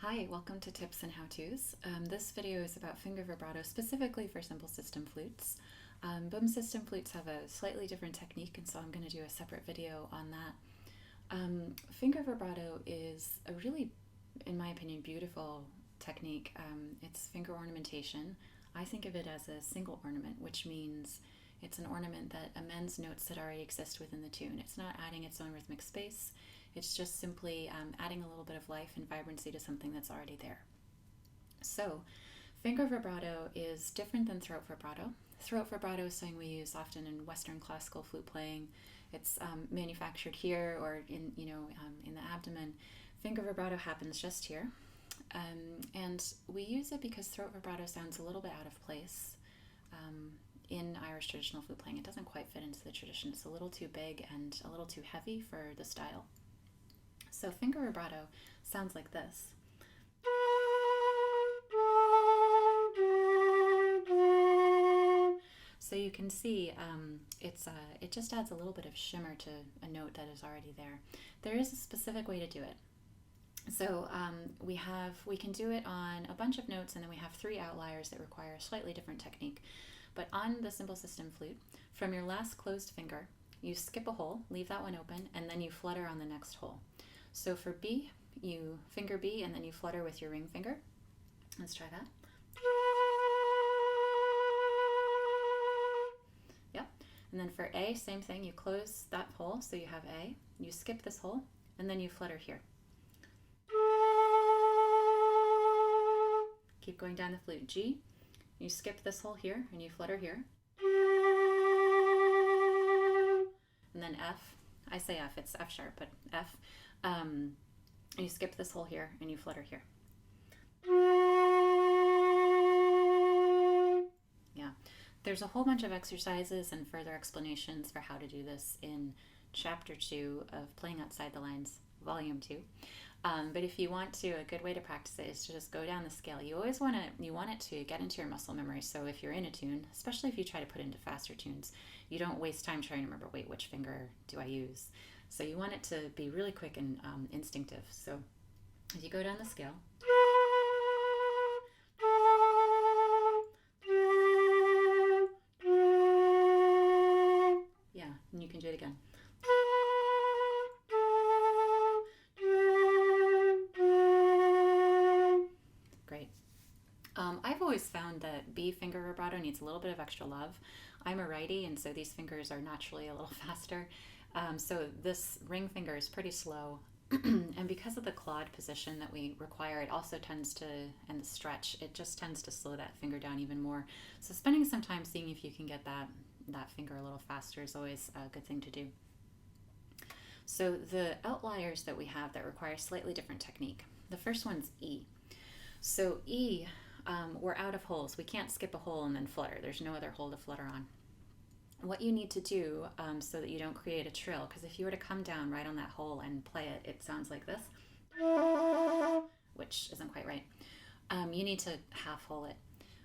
Hi, welcome to Tips and How-Tos. This video is about finger vibrato specifically for simple system flutes. Boom system flutes have a slightly different technique, and so I'm going to do a separate video on that. Finger vibrato is a really, in my opinion, beautiful technique. It's finger ornamentation. I think of it as a single ornament, which means it's an ornament that amends notes that already exist within the tune. It's not adding its own rhythmic space. It's just simply adding a little bit of life and vibrancy to something that's already there. So, finger vibrato is different than throat vibrato. Throat vibrato is something we use often in Western classical flute playing. It's manufactured here or in the abdomen. Finger vibrato happens just here, and we use it because throat vibrato sounds a little bit out of place in Irish traditional flute playing. It doesn't quite fit into the tradition. It's a little too big and a little too heavy for the style. So finger vibrato sounds like this. So you can see it just adds a little bit of shimmer to a note that is already there. There is a specific way to do it. So we can do it on a bunch of notes, and then we have 3 outliers that require a slightly different technique. But on the simple system flute, from your last closed finger, you skip a hole, leave that one open, and then you flutter on the next hole. So for B, you finger B and then you flutter with your ring finger. Let's try that. Yep. And then for A, same thing. You close that hole, so you have A. You skip this hole, and then you flutter here. Keep going down the flute. G, you skip this hole here, and you flutter here. And then F, I say F, it's F sharp, but F. You skip this hole here and you flutter here. Yeah, there's a whole bunch of exercises and further explanations for how to do this in Chapter 2 of Playing Outside the Lines, Volume 2. But if you want to, a good way to practice it is to just go down the scale. You always want it to get into your muscle memory. So if you're in a tune, especially if you try to put it into faster tunes, you don't waste time trying to remember, wait, which finger do I use? So you want it to be really quick and instinctive. So as you go down the scale, yeah, and you can do it again. Great. I've always found that B finger vibrato needs a little bit of extra love. I'm a righty, and so these fingers are naturally a little faster. So this ring finger is pretty slow, and because of the clawed position that we require, it also tends to, and the stretch, it just tends to slow that finger down even more. So spending some time seeing if you can get that finger a little faster is always a good thing to do. So the outliers that we have that require slightly different technique. The first one's E. So E, we're out of holes. We can't skip a hole and then flutter. There's no other hole to flutter on. What you need to do so that you don't create a trill, because if you were to come down right on that hole and play it, it sounds like this, which isn't quite right. You need to half hole it,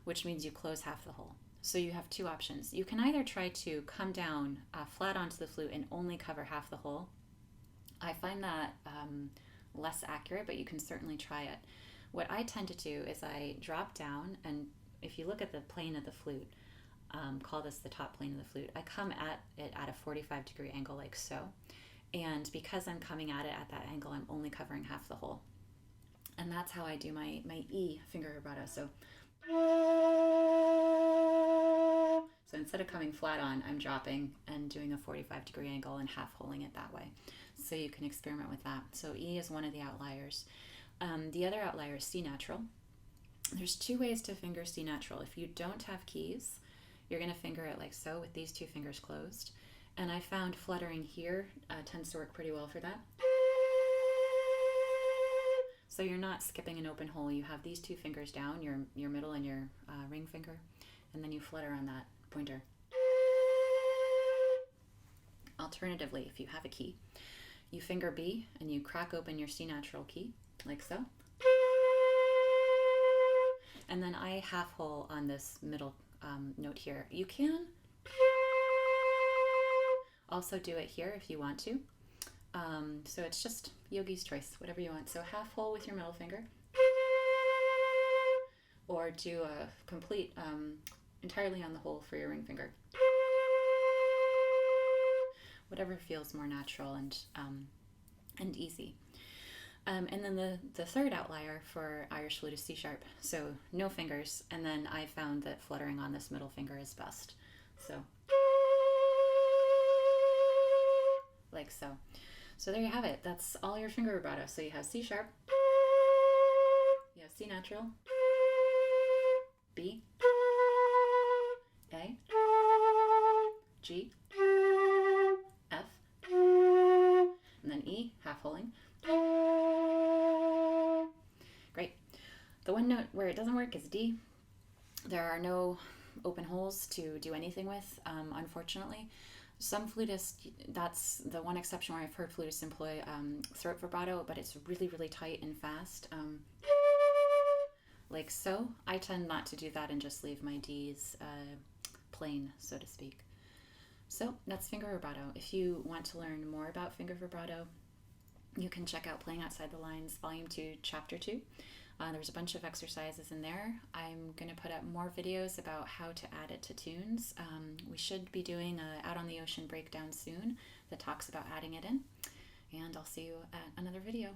which means you close half the hole. So you have 2 options. You can either try to come down flat onto the flute and only cover half the hole. I find that less accurate, but you can certainly try it. What I tend to do is I drop down, and if you look at the plane of the flute, call this the top plane of the flute, I come at it at a 45-degree angle like so. And because I'm coming at it at that angle, I'm only covering half the hole. And that's how I do my E finger vibrato. So instead of coming flat on, I'm dropping and doing a 45-degree angle and half holding it that way. So you can experiment with that. So E is one of the outliers. The other outlier is C natural. There's 2 ways to finger C natural. If you don't have keys, you're going to finger it like so with these 2 fingers closed. And I found fluttering here tends to work pretty well for that. So you're not skipping an open hole. You have these 2 fingers down, your middle and your ring finger, and then you flutter on that pointer. Alternatively, if you have a key, you finger B and you crack open your C natural key like so. And then I half hole on this middle note here. You can also do it here if you want to. So it's just yogi's choice, whatever you want. So half hole with your middle finger. or do a complete, entirely on the whole for your ring finger. Whatever feels more natural and easy. And then the third outlier for Irish flute is C sharp, so no fingers, and then I found that fluttering on this middle finger is best. So, like so. So there you have it. That's all your finger vibrato. So you have C sharp, you have C natural, B, A, G, F, and then E, half holding. Great. The one note where it doesn't work is D. There are no open holes to do anything with, unfortunately. Some flutists, that's the one exception where I've heard flutists employ throat vibrato, but it's really, really tight and fast, like so. I tend not to do that and just leave my Ds plain, so to speak. So that's finger vibrato. If you want to learn more about finger vibrato, you can check out Playing Outside the Lines, Volume 2, Chapter 2. There's a bunch of exercises in there. I'm going to put up more videos about how to add it to tunes. We should be doing a Out on the Ocean breakdown soon that talks about adding it in. And I'll see you at another video.